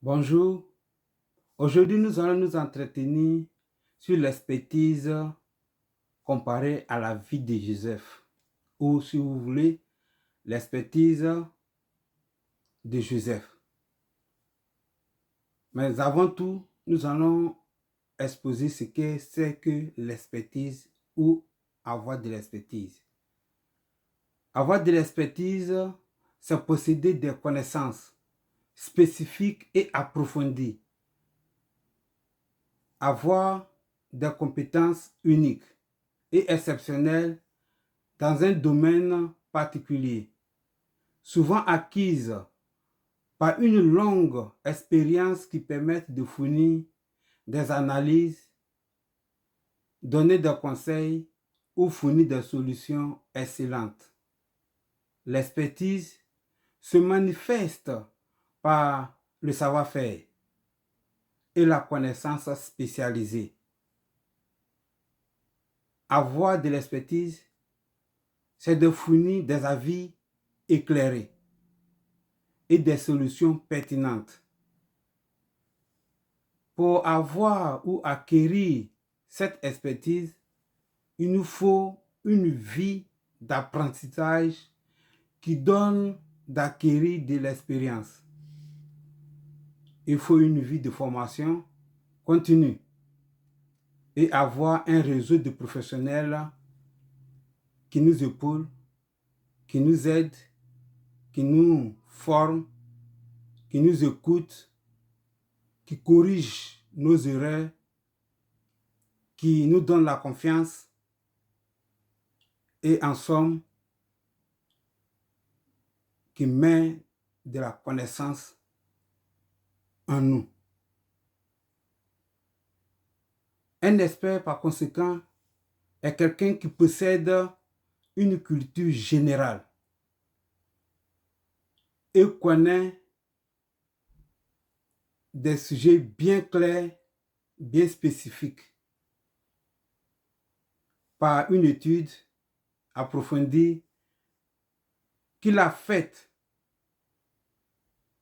Bonjour, aujourd'hui nous allons nous entretenir sur l'expertise comparée à la vie de Joseph, ou si vous voulez, l'expertise de Joseph. Mais avant tout, nous allons exposer ce que c'est que l'expertise ou avoir de l'expertise. Avoir de l'expertise, c'est posséder des connaissances spécifiques et approfondies. Avoir des compétences uniques et exceptionnelles dans un domaine particulier, souvent acquises par une longue expérience qui permet de fournir des analyses, donner des conseils ou fournir des solutions excellentes. L'expertise se manifeste par le savoir-faire et la connaissance spécialisée. Avoir de l'expertise, c'est de fournir des avis éclairés et des solutions pertinentes. Pour avoir ou acquérir cette expertise, il nous faut une vie d'apprentissage qui donne d'acquérir de l'expérience. Il faut une vie de formation continue et avoir un réseau de professionnels qui nous épaulent, qui nous aident, qui nous forment, qui nous écoutent, qui corrigent nos erreurs, qui nous donnent la confiance et en somme, qui met de la connaissance en nous. Un expert, par conséquent, est quelqu'un qui possède une culture générale et connaît des sujets bien clairs, bien spécifiques, par une étude approfondie qu'il a faite.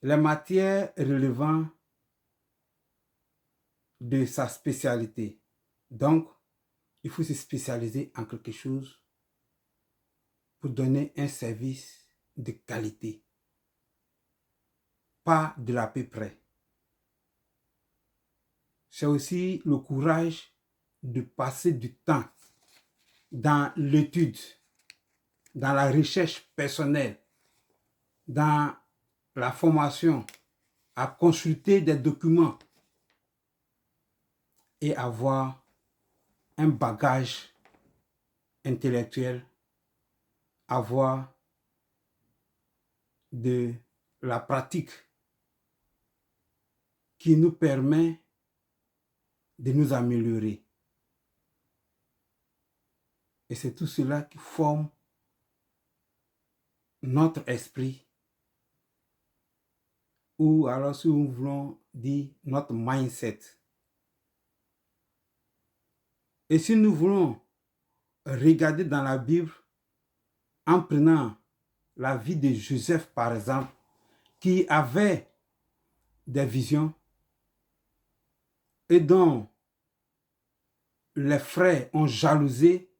Les matières relevant de sa spécialité. Donc, il faut se spécialiser en quelque chose pour donner un service de qualité, pas de l'à peu près. C'est aussi le courage de passer du temps dans l'étude, dans la recherche personnelle, dans la formation, à consulter des documents et avoir un bagage intellectuel, avoir de la pratique qui nous permet de nous améliorer. Et c'est tout cela qui forme notre esprit, ou alors si nous voulons dire notre mindset. Et si nous voulons regarder dans la Bible, en prenant la vie de Joseph par exemple, qui avait des visions et dont les frères ont jalousé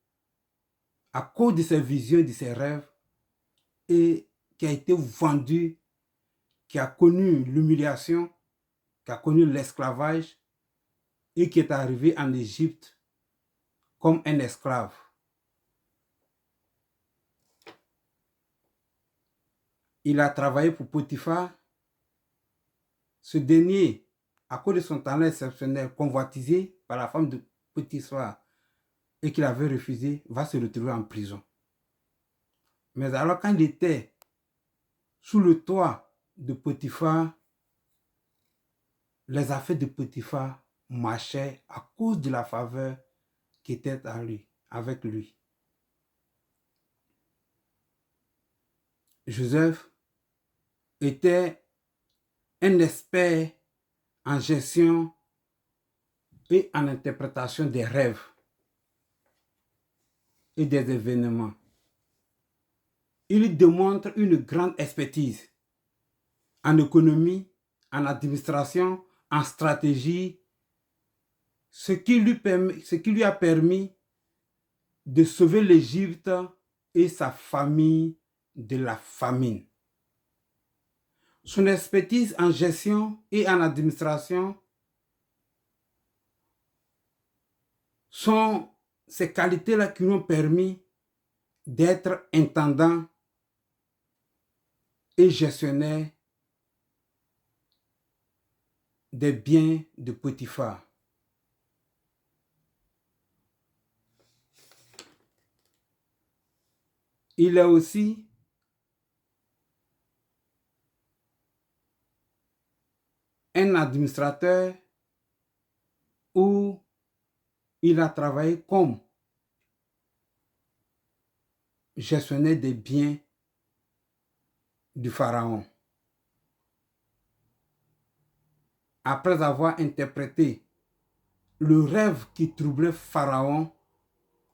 à cause de ses visions et de ses rêves, et qui a été vendu, qui a connu l'humiliation, qui a connu l'esclavage et qui est arrivé en Égypte comme un esclave. Il a travaillé pour Potiphar. Ce dernier, à cause de son talent exceptionnel, convoitisé par la femme de Potiphar et qu'il avait refusé, va se retrouver en prison. Mais alors quand il était sous le toit de Potiphar, les affaires de Potiphar marchaient à cause de la faveur qui était en lui, avec lui. Joseph était un expert en gestion et en interprétation des rêves et des événements. Il démontre une grande expertise en économie, en administration, en stratégie, ce qui lui a permis de sauver l'Égypte et sa famille de la famine. Son expertise en gestion et en administration sont ces qualités-là qui lui ont permis d'être intendant et gestionnaire des biens de Potiphar. Il est aussi un administrateur où il a travaillé comme gestionnaire des biens du pharaon. Après avoir interprété le rêve qui troublait Pharaon,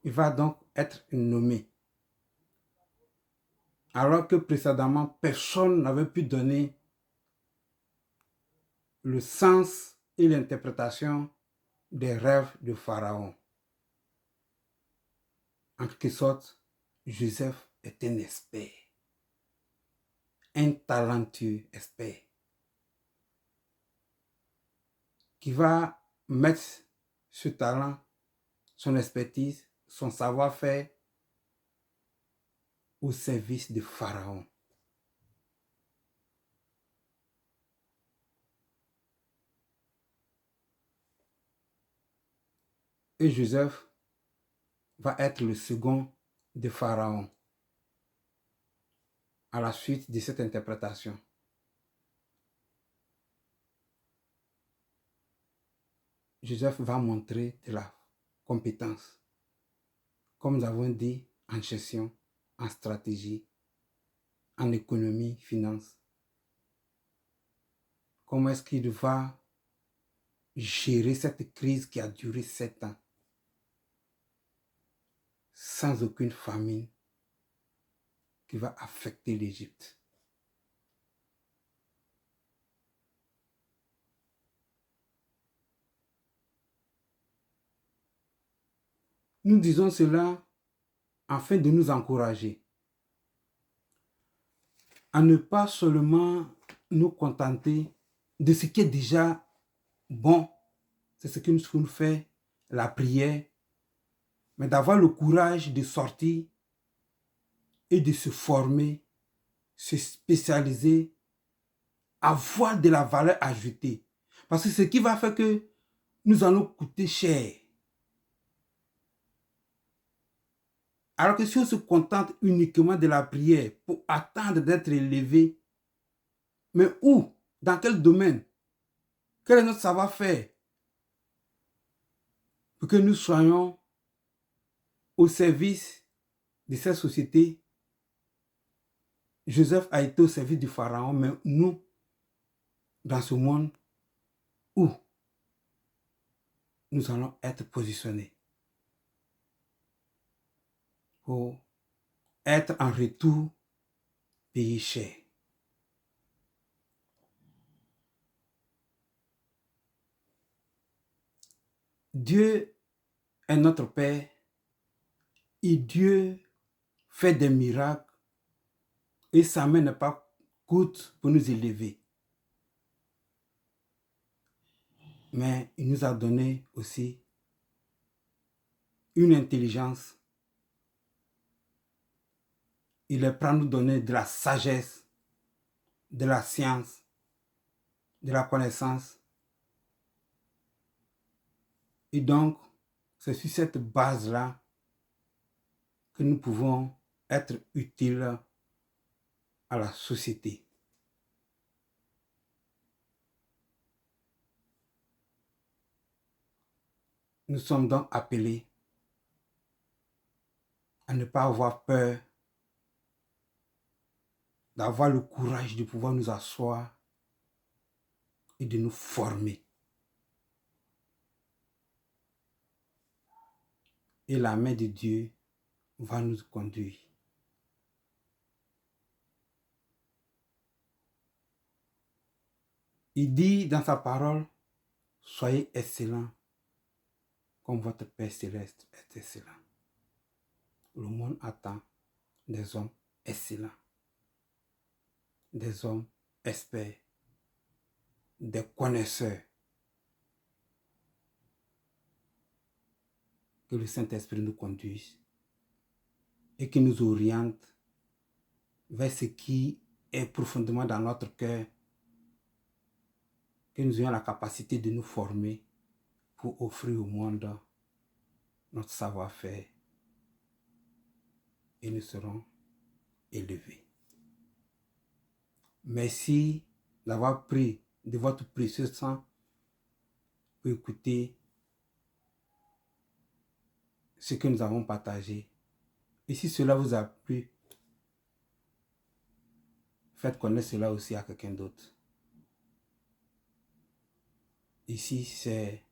il va donc être nommé. Alors que précédemment, personne n'avait pu donner le sens et l'interprétation des rêves de Pharaon. En quelque sorte, Joseph est un expert, un talentueux expert, qui va mettre ce talent, son expertise, son savoir-faire au service de Pharaon. Et Joseph va être le second de Pharaon à la suite de cette interprétation. Joseph va montrer de la compétence, comme nous avons dit, en gestion, en stratégie, en économie, finance. Comment est-ce qu'il va gérer cette crise qui a duré 7 ans sans aucune famine qui va affecter l'Égypte. Nous disons cela afin de nous encourager à ne pas seulement nous contenter de ce qui est déjà bon, c'est ce que nous fait la prière, mais d'avoir le courage de sortir et de se former, se spécialiser, avoir de la valeur ajoutée. Parce que ce qui va faire que nous allons coûter cher. Alors que si on se contente uniquement de la prière pour attendre d'être élevé, mais où? Dans quel domaine? Quel est notre savoir-faire? Pour que nous soyons au service de cette société. Joseph a été au service du pharaon, mais nous, dans ce monde, où nous allons être positionnés pour être en retour payé cher. Dieu est notre Père et Dieu fait des miracles et sa main n'est pas courte pour nous élever. Mais il nous a donné aussi une intelligence. Il est prêt à nous donner de la sagesse, de la science, de la connaissance. Et donc, c'est sur cette base-là que nous pouvons être utiles à la société. Nous sommes donc appelés à ne pas avoir peur, d'avoir le courage de pouvoir nous asseoir et de nous former. Et la main de Dieu va nous conduire. Il dit dans sa parole, soyez excellents comme votre Père céleste est excellent. Le monde attend des hommes excellents, des hommes experts, des connaisseurs. Que le Saint-Esprit nous conduise et qu'il nous oriente vers ce qui est profondément dans notre cœur, que nous ayons la capacité de nous former pour offrir au monde notre savoir-faire et nous serons élevés. Merci d'avoir pris de votre précieux sang pour écouter ce que nous avons partagé. Et si cela vous a plu, faites connaître cela aussi à quelqu'un d'autre. Ici, c'est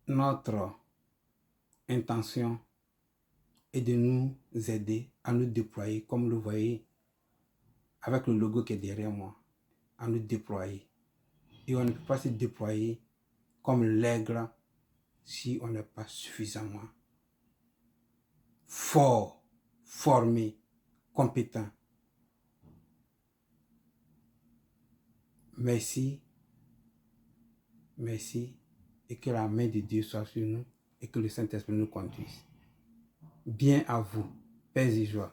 notre intention est de nous aider à nous déployer, comme vous le voyez avec le logo qui est derrière moi, à nous déployer. Et on ne peut pas se déployer comme l'aigle si on n'est pas suffisamment fort, formé, compétent. Merci, merci, et que la main de Dieu soit sur nous et que le Saint-Esprit nous conduise. Bien à vous, paix et joie.